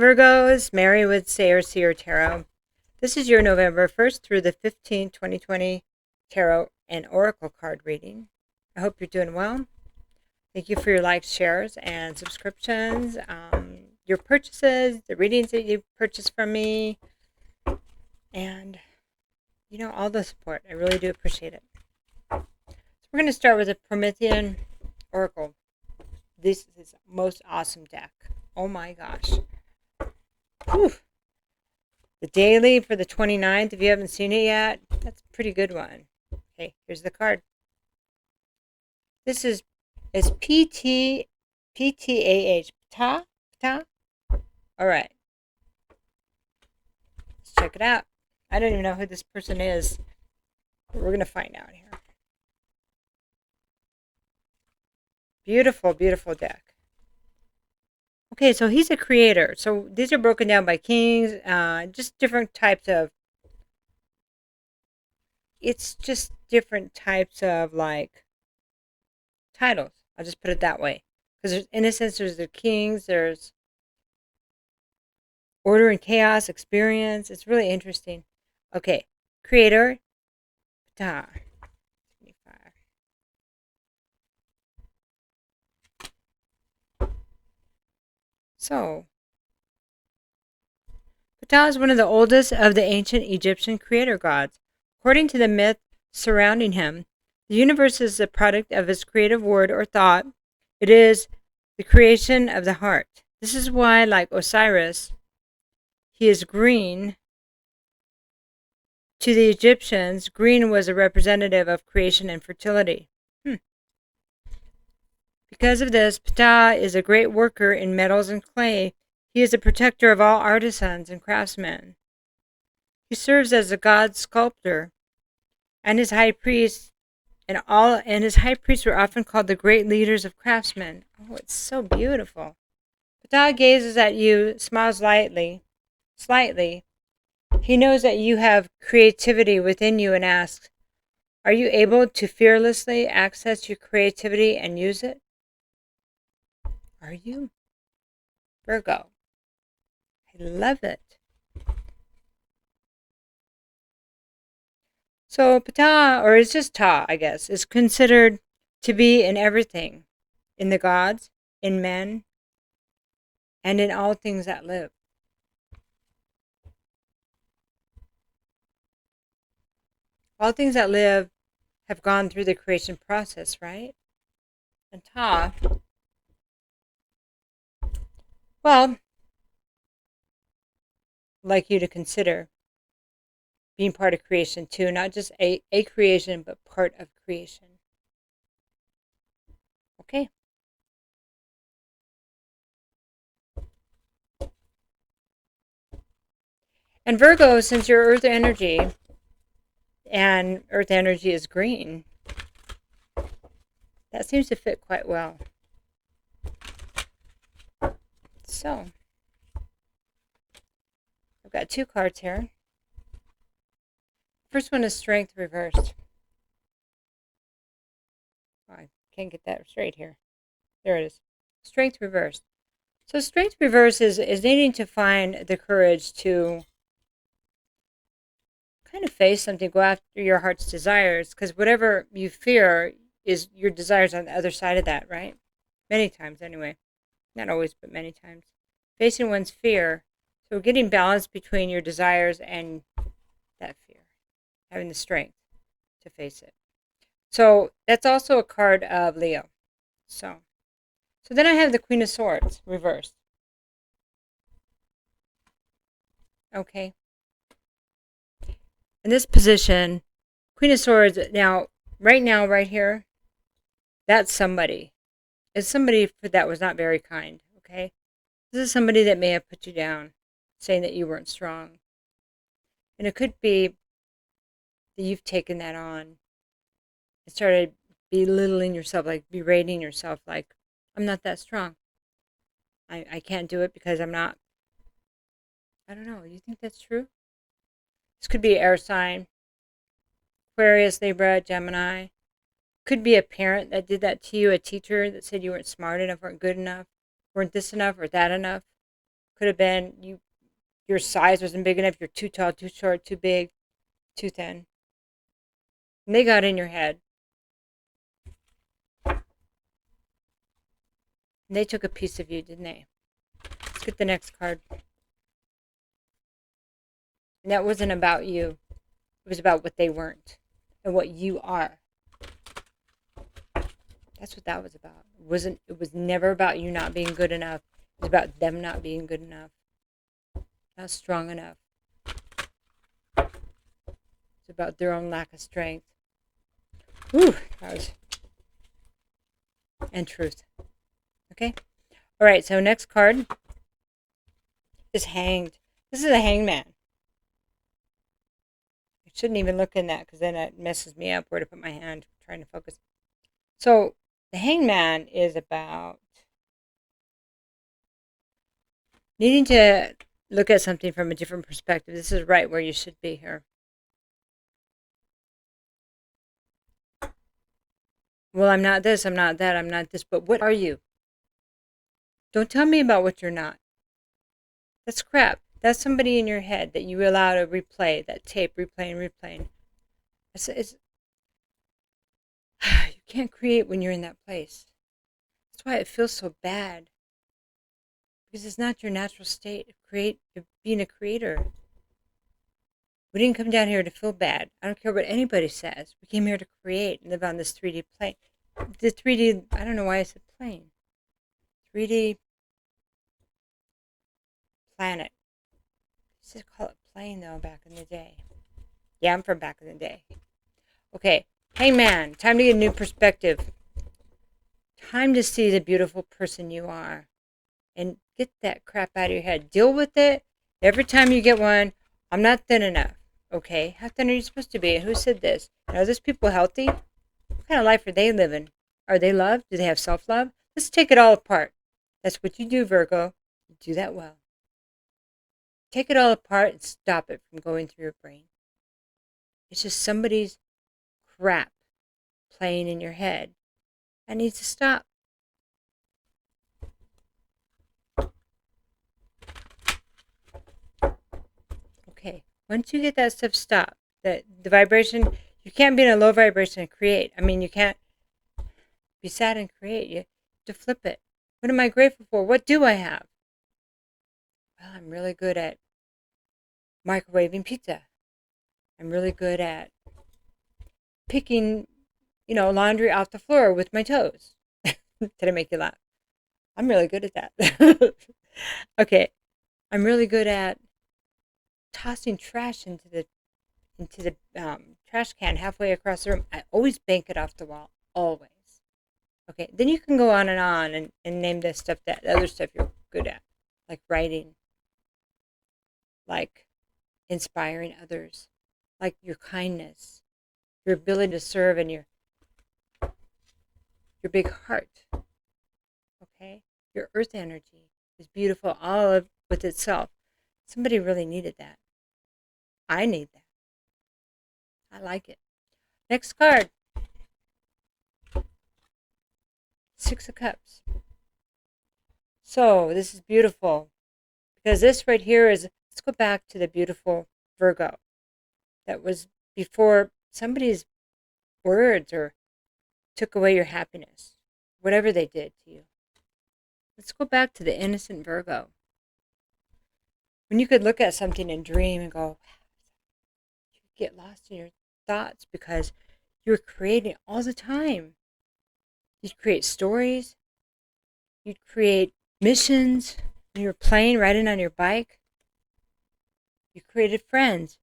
Virgos, Mary with Sayre, Seer Tarot. This is your November 1st through the 15th, 2020 Tarot and Oracle card reading. I hope you're doing well. Thank you for your likes, shares, and subscriptions, your purchases, the readings that you purchased from me, and, all the support. I really do appreciate it. So we're going to start with a Promethean Oracle. This is the most awesome deck. Oh my gosh. Whew. The daily for the 29th, if you haven't seen it yet, that's a pretty good one. Okay, here's the card. This is PTAH. Ptah? All right. Let's check it out. I don't even know who this person is, but we're going to find out here. Beautiful, beautiful deck. Okay, so he's a creator. So these are broken down by kings, just different types of, it's just different types of like titles. I'll just put it that way. Because there's innocence, there's the kings, there's order and chaos, experience. It's really interesting. Okay, creator, Ptah. So, Ptah is one of the oldest of the ancient Egyptian creator gods. According to the myth surrounding him, the universe is the product of his creative word or thought. It is the creation of the heart. This is why, like Osiris, he is green. To the Egyptians, green was a representative of creation and fertility. Because of this, Ptah is a great worker in metals and clay. He is a protector of all artisans and craftsmen. He serves as a god sculptor, and his high priests his high priests were often called the great leaders of craftsmen. Oh, it's so beautiful. Ptah gazes at you, smiles slightly. He knows that you have creativity within you and asks, "Are you able to fearlessly access your creativity and use it?" Are you? Virgo. I love it. So Ptah, or it's just Ptah, I guess, is considered to be in everything. In the gods, in men, and in all things that live. All things that live have gone through the creation process, right? And Ptah, well, I'd like you to consider being part of creation too, not just a creation, but part of creation. Okay. And Virgo, since you're Earth energy, and Earth energy is green, that seems to fit quite well. So, I've got two cards here. First one is Strength reversed. Oh, I can't get that straight here. There it is. Strength reversed. So Strength reversed is needing to find the courage to kind of face something, go after your heart's desires, because whatever you fear is your desires on the other side of that, right? Many times anyway. Not always, but many times. Facing one's fear. So getting balance between your desires and that fear. Having the strength to face it. So that's also a card of Leo. So then I have the Queen of Swords reversed. Okay. In this position, Queen of Swords, right here, that's somebody. It's somebody that was not very kind, okay? This is somebody that may have put you down, saying that you weren't strong. And it could be that you've taken that on and started belittling yourself, like berating yourself, like, I'm not that strong. I can't do it because I'm not. I don't know. You think that's true? This could be an air sign. Aquarius, Libra, Gemini. Could be a parent that did that to you, a teacher that said you weren't smart enough, weren't good enough, weren't this enough or that enough. Could have been your size wasn't big enough. You're too tall, too short, too big, too thin. And they got in your head. And they took a piece of you, didn't they? Let's get the next card. And that wasn't about you. It was about what they weren't and what you are. That's what that was about. It was never about you not being good enough. It was about them not being good enough. Not strong enough. It's about their own lack of strength. Ooh, that was... And truth. Okay? Alright, so next card is Hanged. This is a hangman. I shouldn't even look in that because then it messes me up where to put my hand trying to focus. So the hangman is about needing to look at something from a different perspective. This is right where you should be here. Well, I'm not this, I'm not that, I'm not this, but what are you? Don't tell me about what you're not. That's crap. That's somebody in your head that you allow to replay, that tape, replaying. You can't create when you're in that place. That's why it feels so bad. Because it's not your natural state of being a creator. We didn't come down here to feel bad. I don't care what anybody says. We came here to create and live on this 3D plane. The 3D, I don't know why I said plane. 3D planet. I used to call it plane though back in the day. Yeah, I'm from back in the day. Okay, hey man, time to get a new perspective. Time to see the beautiful person you are. And get that crap out of your head. Deal with it. Every time you get one, I'm not thin enough. Okay, how thin are you supposed to be? And who said this? Are those people healthy? What kind of life are they living? Are they loved? Do they have self-love? Let's take it all apart. That's what you do, Virgo. You do that well. Take it all apart and stop it from going through your brain. It's just somebody's crap playing in your head. That needs to stop. Okay, once you get that stuff stopped, the vibration, you can't be in a low vibration and create. I mean, you can't be sad and create. You have to flip it. What am I grateful for? What do I have? Well, I'm really good at microwaving pizza. I'm really good at picking, laundry off the floor with my toes. Did I make you laugh? I'm really good at that. Okay, I'm really good at tossing trash into the trash can halfway across the room. I always bank it off the wall, always. Okay, then you can go on and name the other stuff you're good at, like writing, like inspiring others, like your kindness, your ability to serve, and your big heart. Okay, your earth energy is beautiful all of with itself. Somebody really needed that. I need that. I like it. Next card. 6 of Cups. So this is beautiful because this right here is, let's go back to the beautiful Virgo that was before somebody's words or took away your happiness, whatever they did to you. Let's go back to the innocent Virgo. When you could look at something and dream and go, wow, you get lost in your thoughts because you're creating all the time. You'd create stories. You'd create missions. You were playing, riding on your bike. You created friends.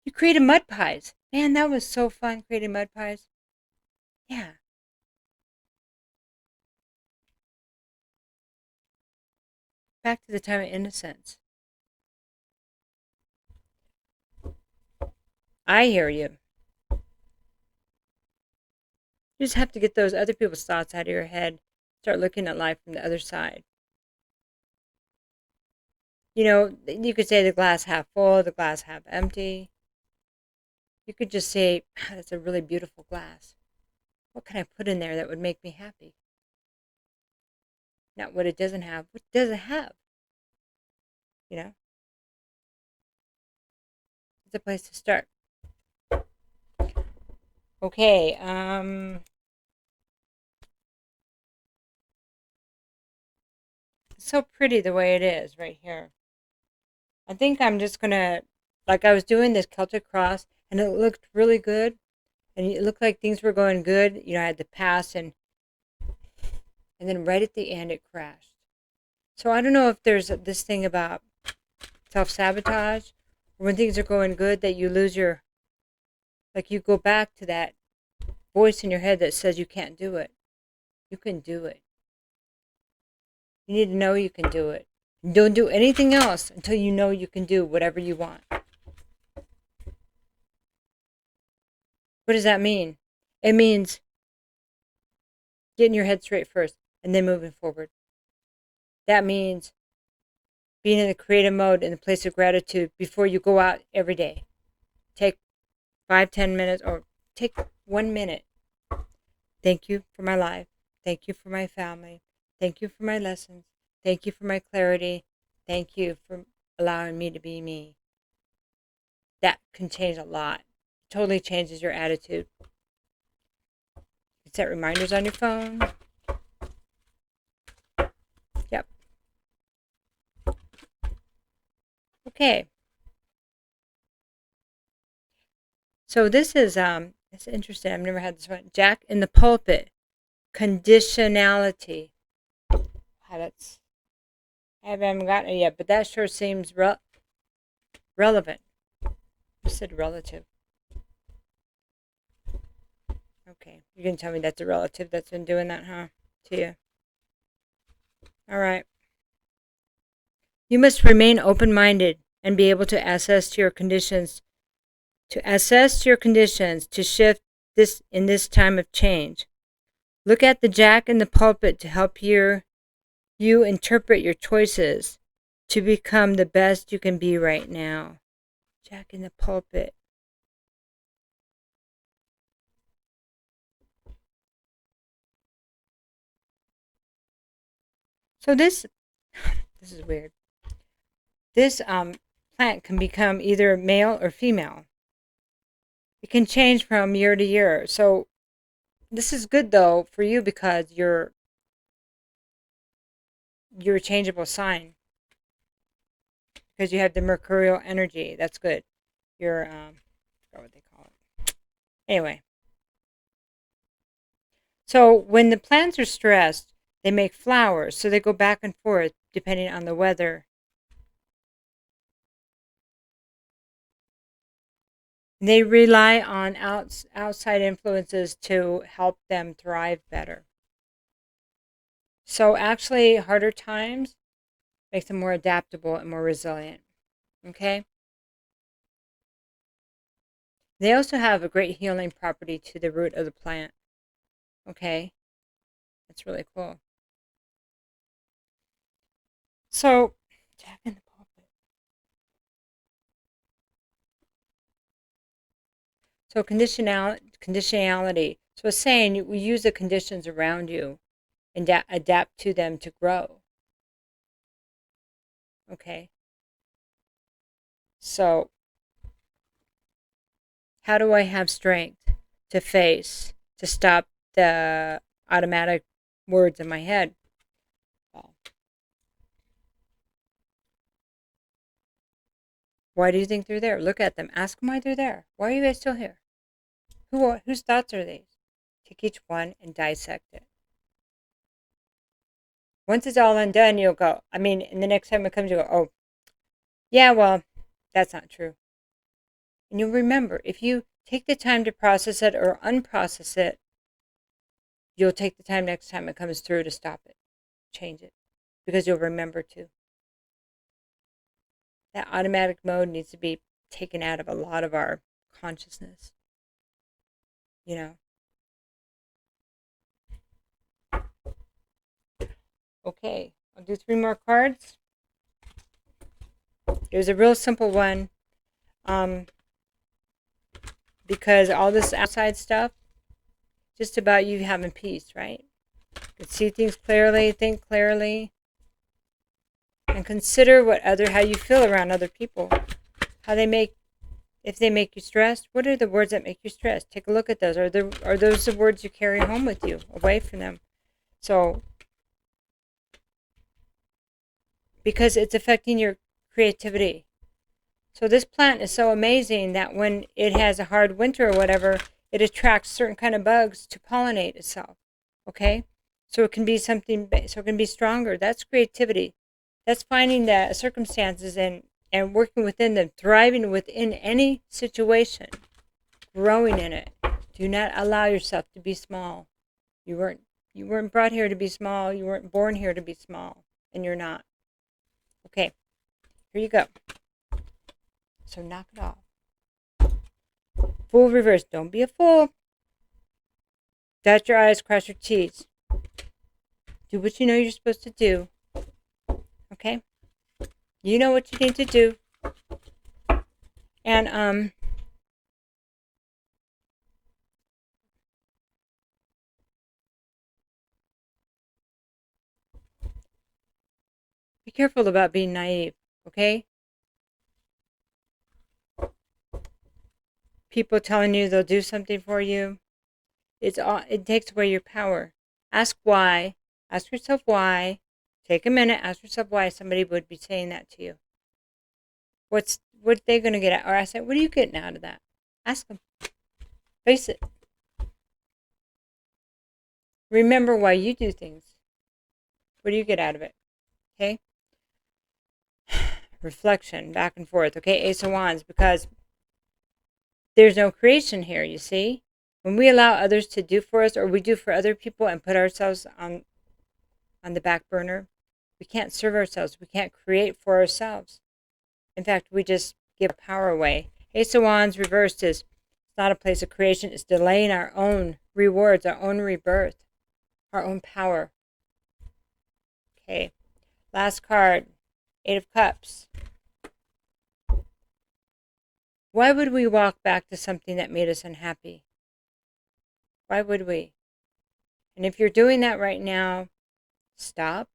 You created mud pies. Man, that was so fun creating mud pies. Yeah. Back to the time of innocence. I hear you. You just have to get those other people's thoughts out of your head. Start looking at life from the other side. You could say the glass half full, the glass half empty. You could just say, that's a really beautiful glass. What can I put in there that would make me happy? not what it doesn't have. What does it have? You know, it's a place to start. Okay, it's so pretty the way it is right here. I think I'm just gonna, like I was doing this Celtic cross and it looked really good and it looked like things were going good. You know, I had the pass and then right at the end it crashed. So I don't know if there's this thing about self-sabotage or when things are going good that you lose your, like you go back to that voice in your head that says you can't do it. You can do it. You need to know you can do it. Don't do anything else until you know you can do whatever you want. What does that mean? It means getting your head straight first and then moving forward. That means being in the creative mode in the place of gratitude before you go out every day. Take 5-10 minutes or take 1 minute. Thank you for my life. Thank you for my family. Thank you for my lessons. Thank you for my clarity. Thank you for allowing me to be me. That can change a lot. It totally changes your attitude. You can set reminders on your phone. Yep. Okay. So this is it's interesting. I've never had this one. Jack in the pulpit. Conditionality. That's, I haven't gotten it yet, but that sure seems relevant. I said relative. Okay, you can tell me that's a relative that's been doing that, huh? To you. All right. You must remain open-minded and be able to assess your conditions. To shift this in this time of change. Look at the Jack in the pulpit to help you interpret your choices to become the best you can be right now. Jack in the pulpit. So this is weird. This plant can become either male or female. It can change from year to year. So this is good though for you because you're a changeable sign. Because you have the mercurial energy. That's good. You're I forgot what they call it. Anyway. So when the plants are stressed, they make flowers. So they go back and forth depending on the weather. They rely on outside influences to help them thrive better. So actually, harder times makes them more adaptable and more resilient. Okay? They also have a great healing property to the root of the plant. Okay? That's really cool. So, Jack in the pulpit. So conditionality. So it's saying we use the conditions around you and adapt to them to grow. Okay. So how do I have strength to stop the automatic words in my head? Well, why do you think they're there? Look at them. Ask them why they're there. Why are you guys still here? Whose thoughts are these? Take each one and dissect it. Once it's all undone, you'll go, and the next time it comes, you'll go, oh, yeah, well, that's not true. And you'll remember, if you take the time to process it or unprocess it, you'll take the time next time it comes through to stop it, change it, because you'll remember to. That automatic mode needs to be taken out of a lot of our consciousness. You know. Okay, I'll do 3 more cards. There's a real simple one. Because all this outside stuff, just about you having peace, right? But see things clearly, think clearly, and consider how you feel around other people. If they make you stressed, what are the words that make you stressed? Take a look at those. Are those the words you carry home with you, away from them? So, because it's affecting your creativity. So this plant is so amazing that when it has a hard winter or whatever, it attracts certain kind of bugs to pollinate itself. Okay? So it can be so it can be stronger. That's creativity. That's finding the circumstances and working within them, thriving within any situation, growing in it. Do not allow yourself to be small. You weren't brought here to be small. You weren't born here to be small, and you're not. Okay, here you go. So knock it off. Fool reverse. Don't be a fool. Dot your I's, cross your T's. Do what you know you're supposed to do. Okay? You know what you need to do. And be careful about being naive, okay? People telling you they'll do something for you, it takes away your power. Ask why. Ask yourself why. Take a minute, ask yourself why somebody would be saying that to you. What are they going to get out? Or ask them, what are you getting out of that? Ask them. Face it. Remember why you do things. What do you get out of it? Okay? Reflection, back and forth. Okay, Ace of Wands, because there's no creation here, you see? When we allow others to do for us, or we do for other people and put ourselves on the back burner, we can't serve ourselves. We can't create for ourselves. In fact, we just give power away. Ace of Wands reversed is it's not a place of creation. It's delaying our own rewards, our own rebirth, our own power. Okay, last card, Eight of Cups. Why would we walk back to something that made us unhappy? Why would we? And if you're doing that right now, stop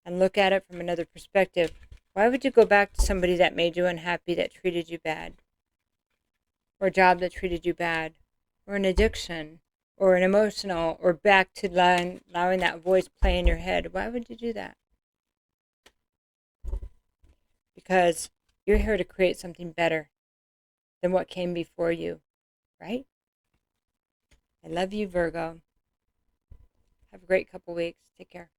and look at it from another perspective. Why would you go back to somebody that made you unhappy, that treated you bad? Or a job that treated you bad? Or an addiction? Or an emotional? Or back to allowing that voice play in your head? Why would you do that? Because you're here to create something better than what came before you, right? I love you, Virgo. Have a great couple weeks. Take care.